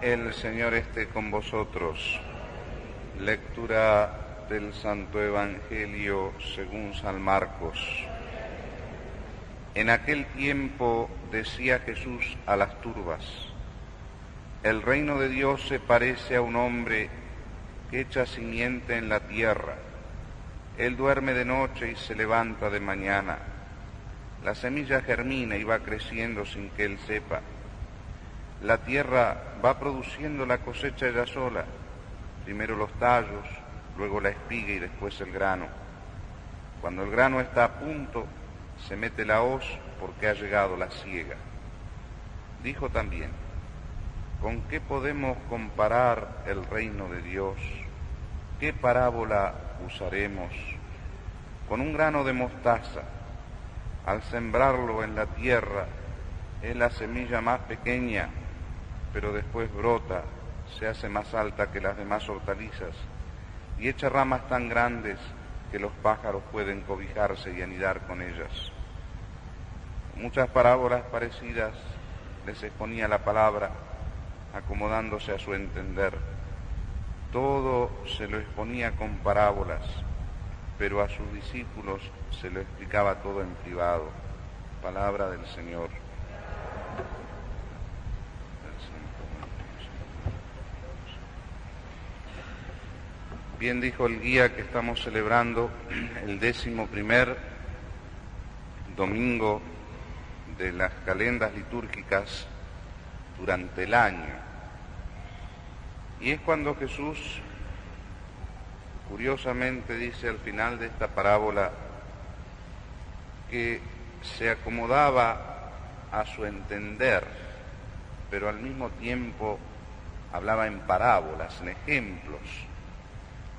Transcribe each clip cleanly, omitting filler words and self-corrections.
El Señor esté con vosotros. Lectura del Santo Evangelio según San Marcos. En aquel tiempo decía Jesús a las turbas: el reino de Dios se parece a un hombre que echa simiente en la tierra. Él duerme de noche y se levanta de mañana. La semilla germina y va creciendo sin que él sepa. La tierra va produciendo la cosecha ella sola, primero los tallos, luego la espiga y después el grano. Cuando el grano está a punto, se mete la hoz porque ha llegado la siega. Dijo también: ¿con qué podemos comparar el reino de Dios? ¿Qué parábola usaremos? Con un grano de mostaza, al sembrarlo en la tierra, es la semilla más pequeña, pero después brota, se hace más alta que las demás hortalizas y echa ramas tan grandes que los pájaros pueden cobijarse y anidar con ellas. Muchas parábolas parecidas les exponía la palabra, acomodándose a su entender. Todo se lo exponía con parábolas, pero a sus discípulos se lo explicaba todo en privado. Palabra del Señor. Bien dijo el guía que estamos celebrando el 11º domingo de las calendas litúrgicas durante el año. Y es cuando Jesús, curiosamente, dice al final de esta parábola que se acomodaba a su entender, pero al mismo tiempo hablaba en parábolas, en ejemplos,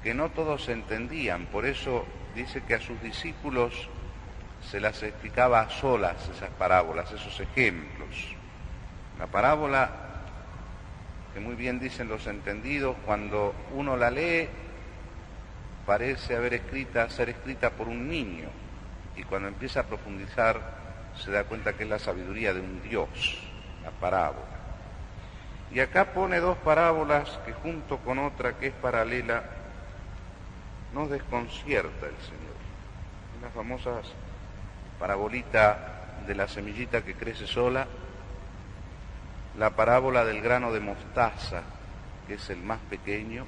que no todos entendían. Por eso dice que a sus discípulos se las explicaba a solas esas parábolas, esos ejemplos. La parábola, que muy bien dicen los entendidos, cuando uno la lee parece ser escrita por un niño, y cuando empieza a profundizar se da cuenta que es la sabiduría de un Dios, la parábola. Y acá pone dos parábolas que junto con otra que es paralela nos desconcierta el Señor. La famosa parabolita de la semillita que crece sola, la parábola del grano de mostaza, que es el más pequeño,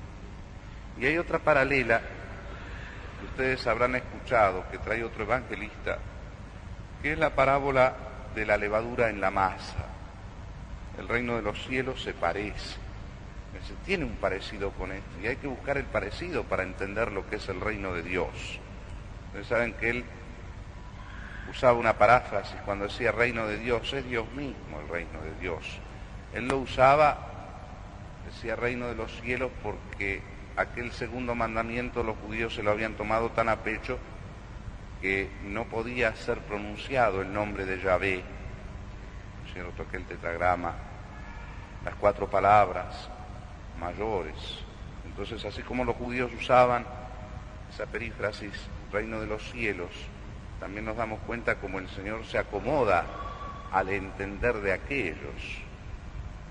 y hay otra paralela que ustedes habrán escuchado, que trae otro evangelista, que es la parábola de la levadura en la masa. El reino de los cielos se parece. Tiene un parecido con esto, y hay que buscar el parecido para entender lo que es el reino de Dios. Ustedes saben que él usaba una paráfrasis cuando decía reino de Dios, es Dios mismo el reino de Dios. Él lo usaba, decía reino de los cielos, porque aquel segundo mandamiento los judíos se lo habían tomado tan a pecho que no podía ser pronunciado el nombre de Yahvé, ¿cierto? Aquel tetragrama, las 4 palabras mayores. Entonces, así como los judíos usaban esa perífrasis, reino de los cielos, también nos damos cuenta como el Señor se acomoda al entender de aquellos.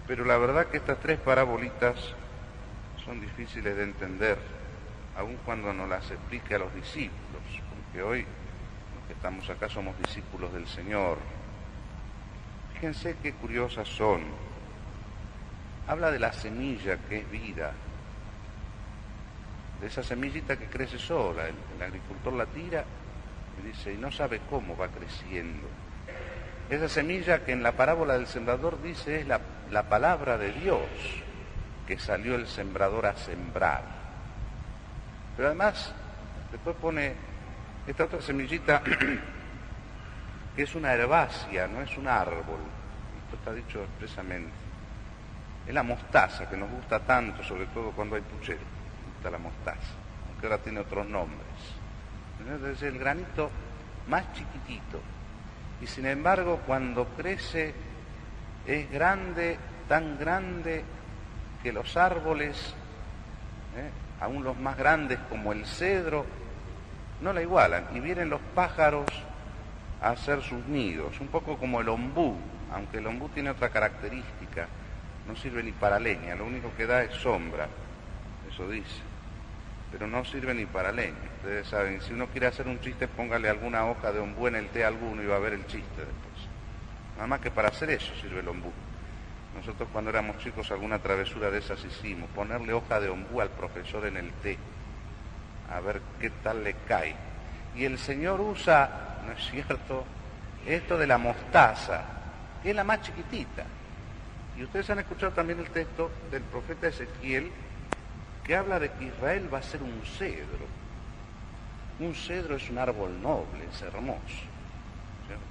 Pero la verdad que estas 3 parabolitas son difíciles de entender, aun cuando nos las explique a los discípulos, porque hoy los que estamos acá somos discípulos del Señor. Fíjense qué curiosas son. Habla de la semilla que es vida, de esa semillita que crece sola. El agricultor la tira y dice, y no sabe cómo va creciendo. Esa semilla que en la parábola del sembrador dice es la palabra de Dios, que salió el sembrador a sembrar. Pero además, después pone esta otra semillita, que es una herbácea, no es un árbol. Esto está dicho expresamente. Es la mostaza, que nos gusta tanto, sobre todo cuando hay puchero. Nos gusta la mostaza, aunque ahora tiene otros nombres. Es el granito más chiquitito. Y sin embargo, cuando crece, es grande, tan grande, que los árboles, aún los más grandes como el cedro, no la igualan. Y vienen los pájaros a hacer sus nidos, un poco como el ombú, aunque el ombú tiene otra característica. no sirve ni para leña, lo único que da es sombra, eso dice, pero no sirve ni para leña. Ustedes saben, si uno quiere hacer un chiste, póngale alguna hoja de ombú en el té a alguno y va a ver el chiste después. Nada más que para hacer eso sirve el ombú. Nosotros cuando éramos chicos alguna travesura de esas hicimos, ponerle hoja de ombú al profesor en el té, a ver qué tal le cae. Y el Señor usa, ¿no es cierto?, esto de la mostaza, que es la más chiquitita. Y ustedes han escuchado también el texto del profeta Ezequiel, que habla de que Israel va a ser un cedro. Un cedro es un árbol noble, es hermoso, ¿cierto?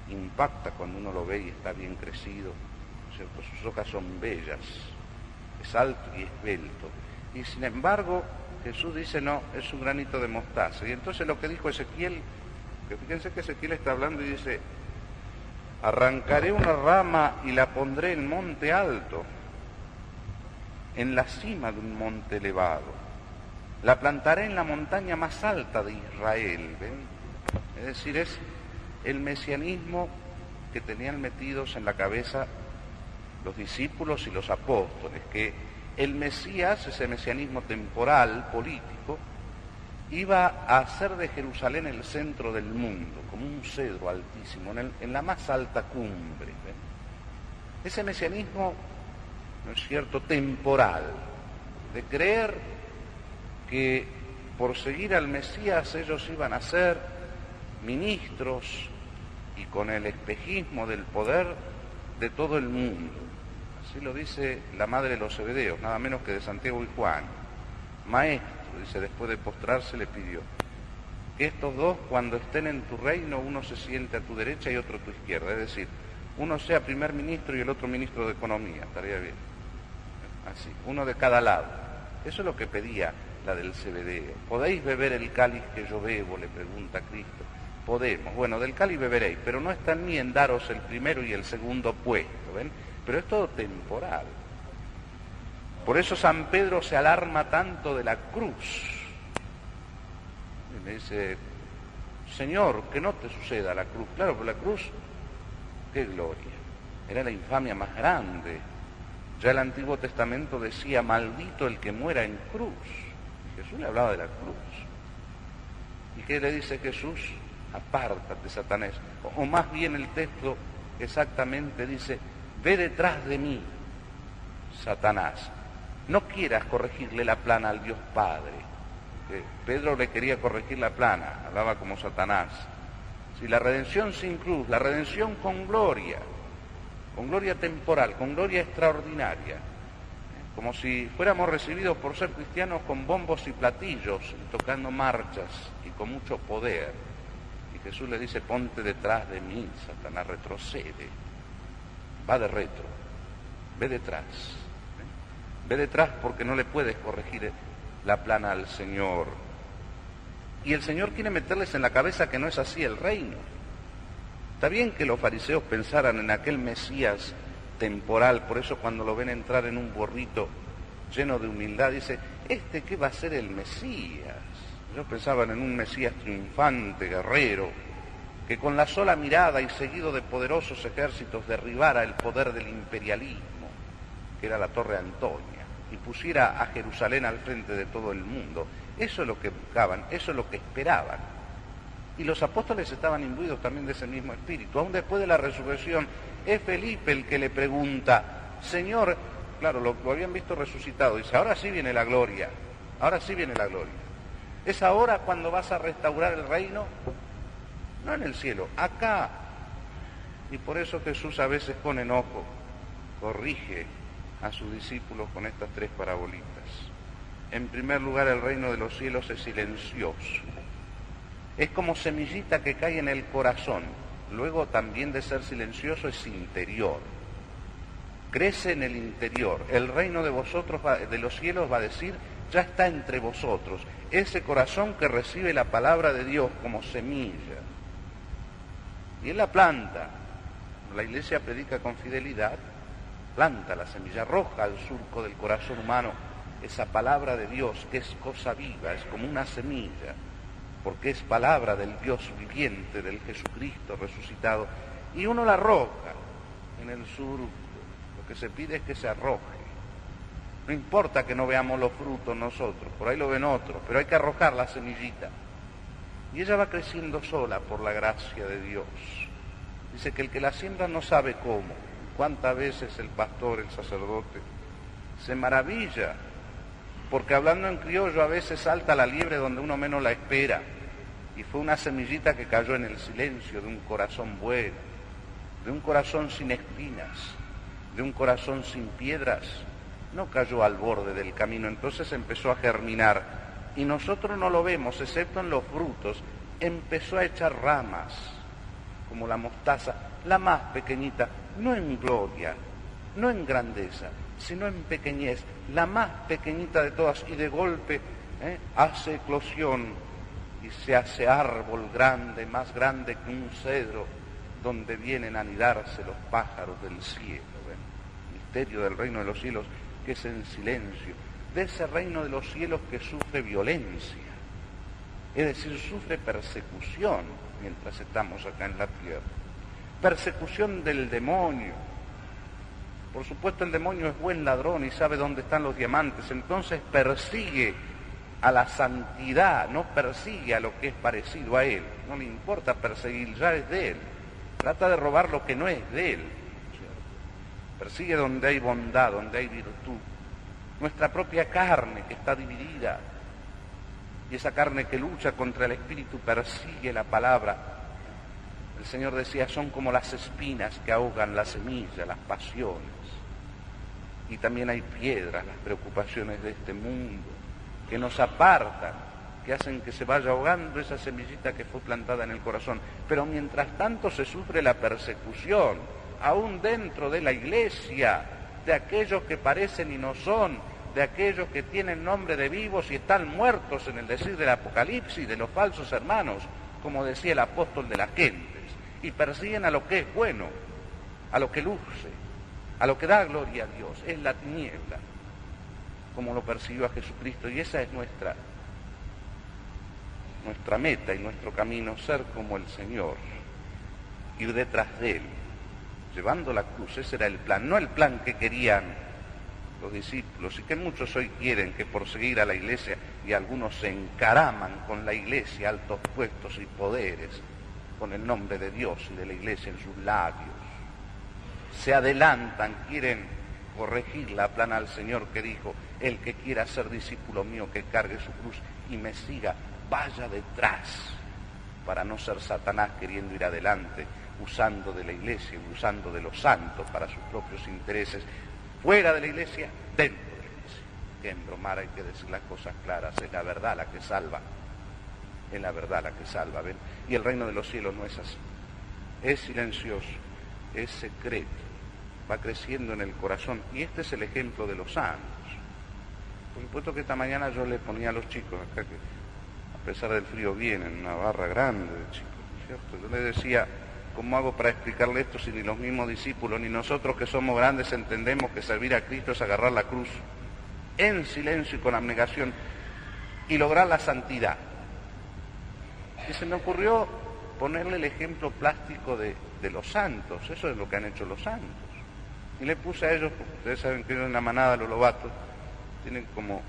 Impacta cuando uno lo ve y está bien crecido, ¿cierto? Sus hojas son bellas, es alto y esbelto. Y sin embargo, Jesús dice, no, es un granito de mostaza. Y entonces lo que dijo Ezequiel, que fíjense que Ezequiel está hablando y dice, arrancaré una rama y la pondré en monte alto, en la cima de un monte elevado. La plantaré en la montaña más alta de Israel. ¿Ven? Es decir, es el mesianismo que tenían metidos en la cabeza los discípulos y los apóstoles, que el Mesías, ese mesianismo temporal, político, iba a hacer de Jerusalén el centro del mundo, como un cedro altísimo, en la más alta cumbre. ¿Ven? Ese mesianismo, ¿no es cierto?, temporal, de creer que por seguir al Mesías ellos iban a ser ministros y con el espejismo del poder de todo el mundo. Así lo dice la madre de los Zebedeos, nada menos que de Santiago y Juan. Maestro, dice, después de postrarse le pidió, que estos dos cuando estén en tu reino, uno se siente a tu derecha y otro a tu izquierda, es decir, uno sea primer ministro y el otro ministro de Economía, estaría bien. Así, uno de cada lado. Eso es lo que pedía la del Zebedeo. ¿Podéis beber el cáliz que yo bebo?, le pregunta Cristo. Podemos. Bueno, del cáliz beberéis, pero no está en mí en daros el primero y el segundo puesto, ¿ven? Pero es todo temporal. Por eso San Pedro se alarma tanto de la cruz. Y me dice, Señor, que no te suceda la cruz. Claro, pero la cruz, qué gloria. Era la infamia más grande. Ya el Antiguo Testamento decía, maldito el que muera en cruz. Jesús le hablaba de la cruz. ¿Y qué le dice Jesús? Apártate, Satanás. O más bien el texto exactamente dice, ve detrás de mí, Satanás. No quieras corregirle la plana al Dios Padre. Pedro le quería corregir la plana, hablaba como Satanás. Si la redención sin cruz, la redención con gloria temporal, con gloria extraordinaria, como si fuéramos recibidos por ser cristianos con bombos y platillos, y tocando marchas y con mucho poder. Y Jesús le dice, ponte detrás de mí, Satanás, retrocede, va de retro, ve detrás. Ve detrás porque no le puedes corregir la plana al Señor. Y el Señor quiere meterles en la cabeza que no es así el reino. Está bien que los fariseos pensaran en aquel Mesías temporal, por eso cuando lo ven entrar en un burrito lleno de humildad, dice, ¿qué va a ser el Mesías? Ellos pensaban en un Mesías triunfante, guerrero, que con la sola mirada y seguido de poderosos ejércitos derribara el poder del imperialismo, que era la Torre Antonia, y pusiera a Jerusalén al frente de todo el mundo. Eso es lo que buscaban, eso es lo que esperaban. Y los apóstoles estaban imbuidos también de ese mismo espíritu. Aún después de la resurrección, es Felipe el que le pregunta, Señor, claro, lo habían visto resucitado, dice, ahora sí viene la gloria, ahora sí viene la gloria. ¿Es ahora cuando vas a restaurar el reino? No en el cielo, acá. Y por eso Jesús a veces con enojo corrige a sus discípulos con estas tres parabolitas. En primer lugar, el reino de los cielos es silencioso. Es como semillita que cae en el corazón. Luego también de ser silencioso es interior. Crece en el interior. El reino de vosotros, de los cielos, va a decir, ya está entre vosotros. Ese corazón que recibe la palabra de Dios como semilla. Y él la planta. La iglesia predica con fidelidad. Planta la semilla, arroja al surco del corazón humano esa palabra de Dios que es cosa viva, es como una semilla, porque es palabra del Dios viviente, del Jesucristo resucitado, y uno la arroja en el surco, Lo que se pide es que se arroje. No importa que no veamos los frutos nosotros, por ahí lo ven otros, pero hay que arrojar la semillita. Y ella va creciendo sola por la gracia de Dios. Dice que el que la siembra no sabe cómo. ¿Cuántas veces el pastor, el sacerdote, se maravilla? Porque hablando en criollo a veces salta la liebre donde uno menos la espera. Y fue una semillita que cayó en el silencio de un corazón bueno, de un corazón sin espinas, de un corazón sin piedras. No cayó al borde del camino, entonces empezó a germinar. Y nosotros no lo vemos, excepto en los frutos. Empezó a echar ramas, como la mostaza, la más pequeñita, no en gloria, no en grandeza, sino en pequeñez, la más pequeñita de todas, y de golpe hace eclosión y se hace árbol grande, más grande que un cedro, donde vienen a anidarse los pájaros del cielo. Misterio del reino de los cielos, que es en silencio, de ese reino de los cielos que sufre violencia, es decir, sufre persecución mientras estamos acá en la tierra. Persecución del demonio. Por supuesto, el demonio es buen ladrón y sabe dónde están los diamantes, entonces persigue a la santidad, no persigue a lo que es parecido a él. No le importa perseguir, ya es de él. Trata de robar lo que no es de él. Persigue donde hay bondad, donde hay virtud. Nuestra propia carne que está dividida, y esa carne que lucha contra el espíritu persigue la palabra. El Señor decía, son como las espinas que ahogan la semilla, las pasiones. Y también hay piedras, las preocupaciones de este mundo, que nos apartan, que hacen que se vaya ahogando esa semillita que fue plantada en el corazón. Pero mientras tanto se sufre la persecución, aún dentro de la iglesia, de aquellos que parecen y no son, de aquellos que tienen nombre de vivos y están muertos en el decir del Apocalipsis, de los falsos hermanos, como decía el apóstol de las gentes, y persiguen a lo que es bueno, a lo que luce, a lo que da gloria a Dios, es la tiniebla, como lo persiguió a Jesucristo, y esa es nuestra meta y nuestro camino, ser como el Señor, ir detrás de Él, llevando la cruz. Ese era el plan, no el plan que querían los discípulos, y que muchos hoy quieren, que por seguir a la iglesia, y algunos se encaraman con la iglesia, altos puestos y poderes, con el nombre de Dios y de la iglesia en sus labios. Se adelantan, quieren corregir la plana al Señor que dijo, el que quiera ser discípulo mío, que cargue su cruz y me siga, vaya detrás, para no ser Satanás queriendo ir adelante, usando de la iglesia y usando de los santos para sus propios intereses, fuera de la iglesia, dentro de la iglesia. Que embromar, hay que decir las cosas claras, es la verdad la que salva, es la verdad la que salva, ¿ven? Y el reino de los cielos no es así, es silencioso, es secreto, va creciendo en el corazón, y este es el ejemplo de los santos. Por supuesto que esta mañana yo le ponía a los chicos acá, que a pesar del frío vienen, una barra grande de chicos, ¿cierto? Yo les decía, ¿cómo hago para explicarle esto si ni los mismos discípulos, ni nosotros que somos grandes entendemos que servir a Cristo es agarrar la cruz en silencio y con abnegación y lograr la santidad? Y se me ocurrió ponerle el ejemplo plástico de los santos, eso es lo que han hecho los santos. Y le puse a ellos, porque ustedes saben que en la manada los lobatos tienen como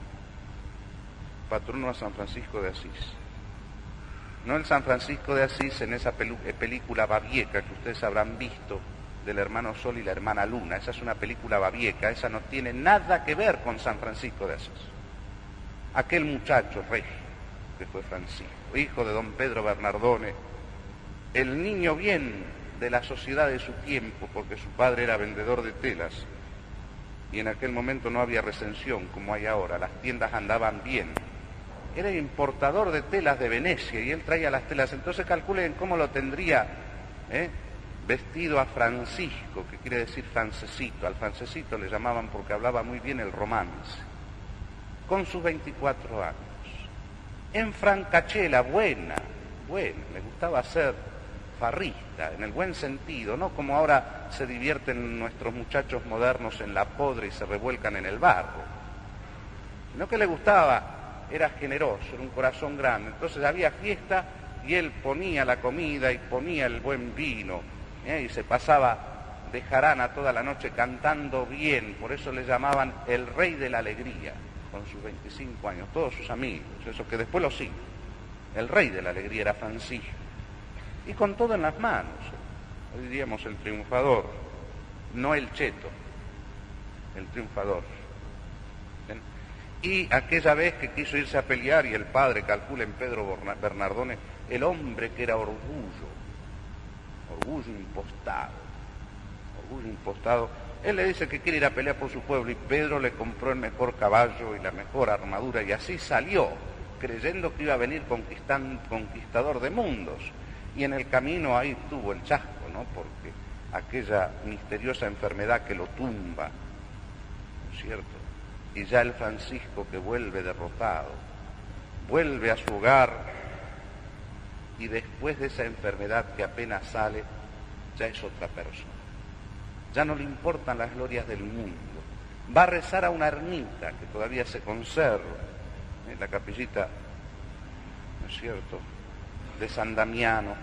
patrono a San Francisco de Asís. No el San Francisco de Asís en esa película babieca que ustedes habrán visto, del hermano Sol y la hermana Luna. Esa es una película babieca, esa no tiene nada que ver con San Francisco de Asís. Aquel muchacho regio que fue Francisco, hijo de don Pedro Bernardone, el niño bien de la sociedad de su tiempo, porque su padre era vendedor de telas, y en aquel momento no había recensión como hay ahora, las tiendas andaban bien. Era importador de telas de Venecia y él traía las telas. Entonces calculen cómo lo tendría vestido a Francisco, que quiere decir francesito. Al francesito le llamaban porque hablaba muy bien el romance, con sus 24 años. En francachela, buena, le gustaba ser farrista, en el buen sentido, no como ahora se divierten nuestros muchachos modernos en la podre y se revuelcan en el barro, sino que le gustaba, era generoso, era un corazón grande. Entonces había fiesta y él ponía la comida y ponía el buen vino, y se pasaba de jarana toda la noche cantando bien, por eso le llamaban el rey de la alegría, con sus 25 años, todos sus amigos, eso que después lo siguen. El rey de la alegría era Francisco, y con todo en las manos, hoy diríamos el triunfador, no el cheto, el triunfador. ¿Ven? Y aquella vez que quiso irse a pelear, y el padre calcula en Pedro Bernardone, el hombre que era orgullo impostado, él le dice que quiere ir a pelear por su pueblo, y Pedro le compró el mejor caballo y la mejor armadura, y así salió, creyendo que iba a venir conquistador de mundos, y en el camino ahí tuvo el chasco, ¿no? Porque aquella misteriosa enfermedad que lo tumba, ¿no es cierto? Y ya el Francisco que vuelve derrotado, vuelve a su hogar, y después de esa enfermedad que apenas sale, ya es otra persona. Ya no le importan las glorias del mundo. Va a rezar a una ermita que todavía se conserva en la capillita, ¿no es cierto?, de San Damiano,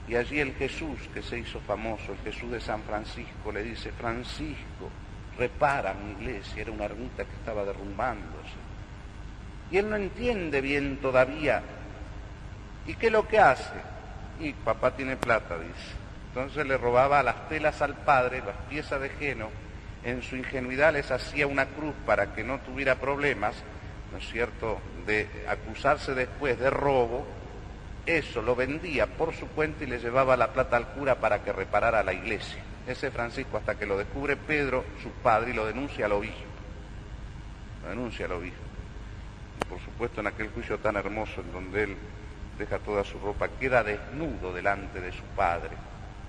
y allí el Jesús que se hizo famoso, el Jesús de San Francisco, le dice: Francisco, repara mi iglesia. Era una ermita que estaba derrumbándose. Y él no entiende bien todavía. ¿Y qué es lo que hace? Y papá tiene plata, dice. Entonces le robaba las telas al padre, las piezas de heno, en su ingenuidad les hacía una cruz para que no tuviera problemas, ¿no es cierto?, de acusarse después de robo. Eso lo vendía por su cuenta y le llevaba la plata al cura para que reparara la iglesia. Ese Francisco, hasta que lo descubre Pedro, su padre, y lo denuncia al obispo. Y por supuesto, en aquel juicio tan hermoso en donde él deja toda su ropa, queda desnudo delante de su padre,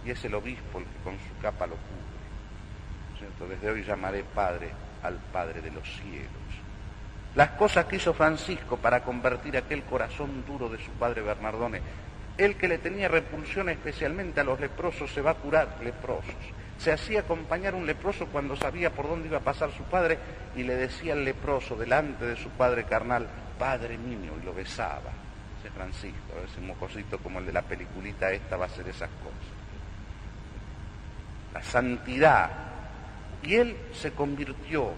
y es el obispo el que con su capa lo cubre, ¿cierto? Desde hoy llamaré Padre al Padre de los cielos. Las cosas que hizo Francisco para convertir aquel corazón duro de su padre Bernardone, él que le tenía repulsión especialmente a los leprosos, se va a curar leprosos. Se hacía acompañar un leproso cuando sabía por dónde iba a pasar su padre, y le decía al leproso delante de su padre carnal: Padre mío, y lo besaba. Ese Francisco, ese mocosito como el de la peliculita esta, va a hacer esas cosas. La santidad. Y él se convirtió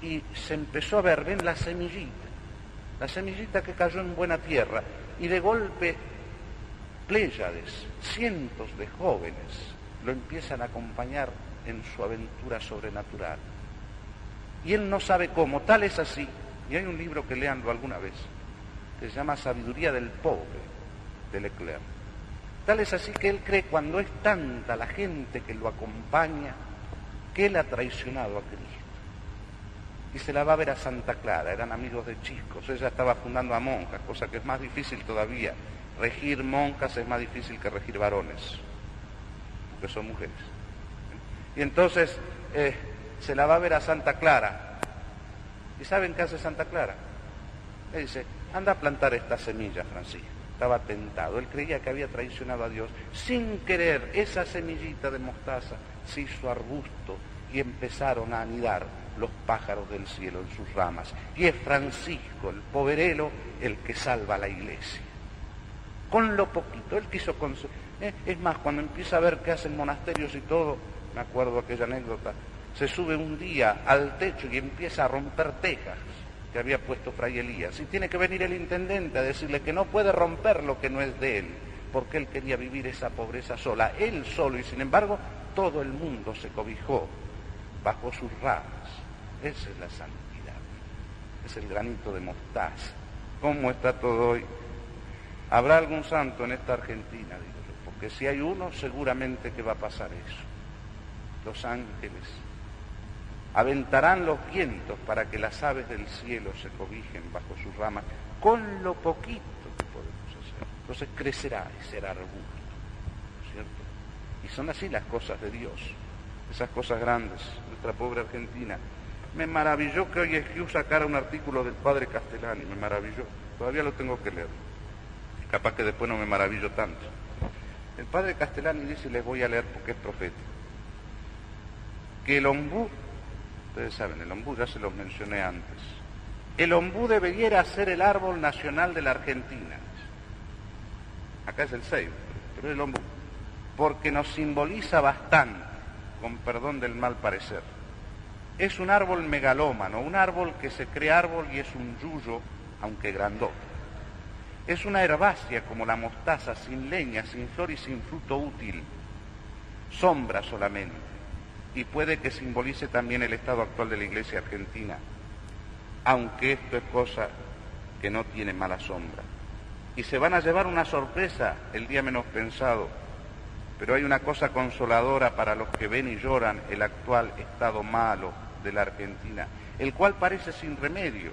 y se empezó a ver, ven, la semillita que cayó en buena tierra, y de golpe pléyades, cientos de jóvenes lo empiezan a acompañar en su aventura sobrenatural. Y él no sabe cómo, tal es así, y hay un libro que leanlo alguna vez, que se llama Sabiduría del Pobre, de Leclerc. Tal es así que él cree, cuando es tanta la gente que lo acompaña, que él ha traicionado a Cristo. Y se la va a ver a Santa Clara, eran amigos de chicos, ella estaba fundando a monjas, cosa que es más difícil todavía. Regir monjas es más difícil que regir varones, porque son mujeres. Y entonces se la va a ver a Santa Clara. ¿Y saben qué hace Santa Clara? Le dice: anda a plantar esta semilla, Francisco. Estaba tentado, él creía que había traicionado a Dios. Sin querer, esa semillita de mostaza se hizo arbusto y empezaron a anidar los pájaros del cielo en sus ramas. Y es Francisco, el poverelo, el que salva a la iglesia. Con lo poquito, él quiso... Es más, cuando empieza a ver qué hacen monasterios y todo, me acuerdo aquella anécdota, se sube un día al techo y empieza a romper tejas que había puesto Fray Elías, y tiene que venir el intendente a decirle que no puede romper lo que no es de él, porque él quería vivir esa pobreza sola, él solo, y sin embargo todo el mundo se cobijó bajo sus ramas. Esa es la santidad, es el granito de mostaza. ¿Cómo está todo hoy? ¿Habrá algún santo en esta Argentina? Digo yo, porque si hay uno, seguramente que va a pasar eso. Los ángeles aventarán los vientos para que las aves del cielo se cobijen bajo sus ramas, con lo poquito que podemos hacer. Entonces crecerá y será arbusto, ¿cierto? Y son así las cosas de Dios, esas cosas grandes. Nuestra pobre Argentina. Me maravilló que hoy Esquiú sacara un artículo del padre Castellani, me maravilló. Todavía lo tengo que leer. Capaz que después no me maravillo tanto. El padre Castellani dice, y les voy a leer porque es profeta, que el ombú, ustedes saben, el ombú ya se los mencioné antes, el ombú debería ser el árbol nacional de la Argentina. Acá es el ceibo, pero es el ombú, porque nos simboliza bastante. con perdón del mal parecer. Es un árbol megalómano, un árbol que se cree árbol y es un yuyo, aunque grandote. Es una herbácea como la mostaza, sin leña, sin flor y sin fruto útil, sombra solamente, y puede que simbolice también el estado actual de la Iglesia argentina, aunque esto es cosa que no tiene mala sombra. Y se van a llevar una sorpresa el día menos pensado, pero hay una cosa consoladora para los que ven y lloran el actual estado malo de la Argentina, el cual parece sin remedio,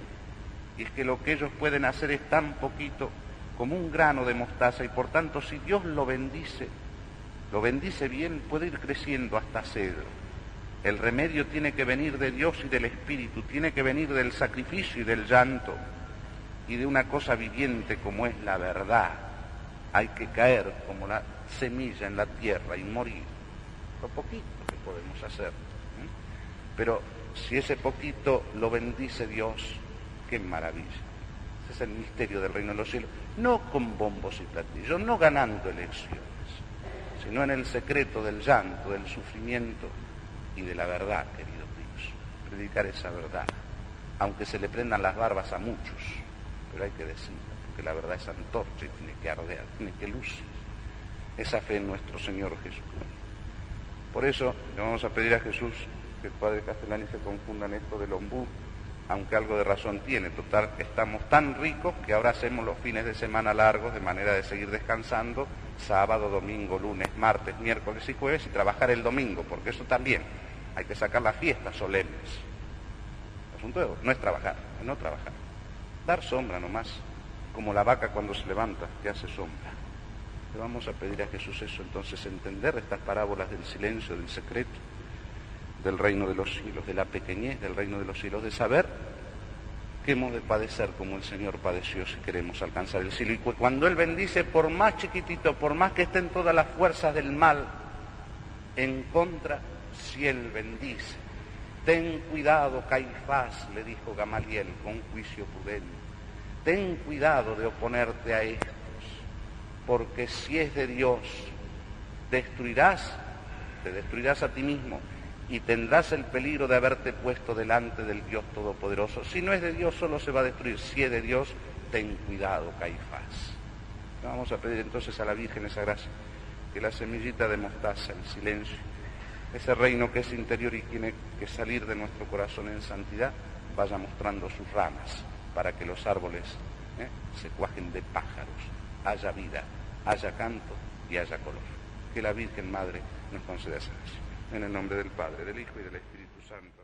y es que lo que ellos pueden hacer es tan poquito como un grano de mostaza, y por tanto si Dios lo bendice bien, puede ir creciendo hasta cedro. El remedio tiene que venir de Dios y del Espíritu, tiene que venir del sacrificio y del llanto, y de una cosa viviente como es la verdad. Hay que caer como la semilla en la tierra y morir, lo poquito que podemos hacer. Pero si ese poquito lo bendice Dios, qué maravilla. Ese es el misterio del reino de los cielos, no con bombos y platillos, no ganando elecciones, sino en el secreto del llanto, del sufrimiento y de la verdad, queridos míos. Predicar esa verdad, aunque se le prendan las barbas a muchos, pero hay que decirla, porque la verdad es antorcha y tiene que arder, tiene que lucir. Esa fe en nuestro Señor Jesucristo. Por eso le vamos a pedir a Jesús que el Padre Castellani se confunda en esto del ombú, aunque algo de razón tiene. Total, estamos tan ricos que ahora hacemos los fines de semana largos de manera de seguir descansando, sábado, domingo, lunes, martes, miércoles y jueves, y trabajar el domingo, porque eso también, hay que sacar las fiestas solemnes. El asunto no es trabajar, es no trabajar. Dar sombra nomás, como la vaca cuando se levanta, que hace sombra. Le vamos a pedir a Jesús eso, entonces, entender estas parábolas del silencio, del secreto, del reino de los cielos, de la pequeñez del reino de los cielos, de saber que hemos de padecer como el Señor padeció si queremos alcanzar el cielo. Y cuando Él bendice, por más chiquitito, por más que estén todas las fuerzas del mal en contra, si Él bendice. Ten cuidado, Caifás, le dijo Gamaliel con juicio prudente, ten cuidado de oponerte a estos, porque si es de Dios, te destruirás a ti mismo y tendrás el peligro de haberte puesto delante del Dios Todopoderoso. Si no es de Dios, solo se va a destruir. Si es de Dios, ten cuidado, Caifás. Vamos a pedir entonces a la Virgen esa gracia, que la semillita de mostaza, el silencio, ese reino que es interior y tiene que salir de nuestro corazón en santidad, vaya mostrando sus ramas para que los árboles se cuajen de pájaros, haya vida, haya canto y haya color. Que la Virgen Madre nos conceda esa gracia. En el nombre del Padre, del Hijo y del Espíritu Santo.